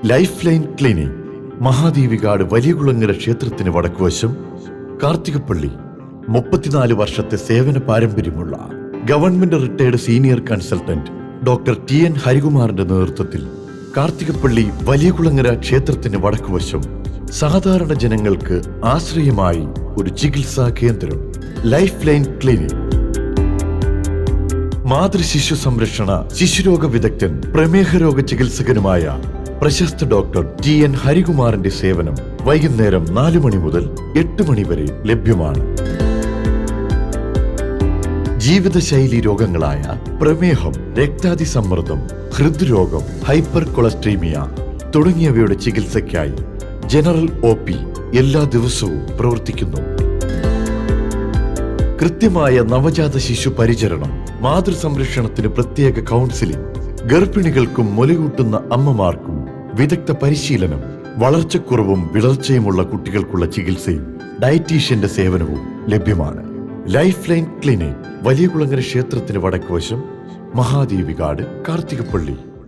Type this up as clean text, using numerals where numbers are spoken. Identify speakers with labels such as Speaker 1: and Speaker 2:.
Speaker 1: Life line clinic, Mahadevikad Valiyakulangara ക്ഷേത്രത്തിന് വടക്കുവശം, കാർത്തികപ്പള്ളി. 34 വർഷത്തെ സേവന പാരമ്പര്യമുള്ള government retired senior consultant doctor TN ഹരികുമാറിന്റെ നേതൃത്വത്തിൽ കാർത്തികപ്പള്ളി വലിയകുളങ്ങര ക്ഷേത്രത്തിന് വടക്കുവശം സാധാരണ ജനങ്ങൾക്ക് ആശ്രയമായി ഒരു ചികിത്സാ കേന്ദ്രം, ലൈഫ് ലൈൻ ക്ലിനിക്. മാതൃശിശു സംരക്ഷണ ശിശുരോഗ വിദഗ്ധൻ, പ്രമേഹ രോഗ ചികിത്സകനുമായ പ്രശസ്ത ഡോക്ടർ TN ഹരികുമാറിന്റെ സേവനം വൈകുന്നേരം 4 മണി മുതൽ 8 മണി വരെ ലഭ്യമാണ്. ജീവിതശൈലി രോഗങ്ങളായ പ്രമേഹം, രക്താതിസമ്മർദ്ദം, ഹൃദ്രോഗം, ഹൈപ്പർ കൊളസ്ട്രീമിയ തുടങ്ങിയവയുടെ ചികിത്സയ്ക്കായി ജനറൽ OP എല്ലാ ദിവസവും പ്രവർത്തിക്കുന്നു. കൃത്യമായ നവജാത ശിശു പരിചരണം, മാതൃസംരക്ഷണത്തിന് പ്രത്യേക കൗൺസിലിംഗ്, ഗർഭിണികൾക്കും മുലയൂട്ടുന്ന അമ്മമാർക്കും വിദഗ്ധ പരിശീലനം, വളർച്ചക്കുറവും വിളർച്ചയുമുള്ള കുട്ടികൾക്കുള്ള ചികിത്സയും ഡയറ്റീഷ്യന്റെ സേവനവും ലഭ്യമാണ്. ലൈഫ് ലൈൻ ക്ലിനിക്, വലിയകുളങ്ങര ക്ഷേത്രത്തിന് വടക്കുവശം, മഹാദേവികാട്, കാർത്തികപ്പള്ളി.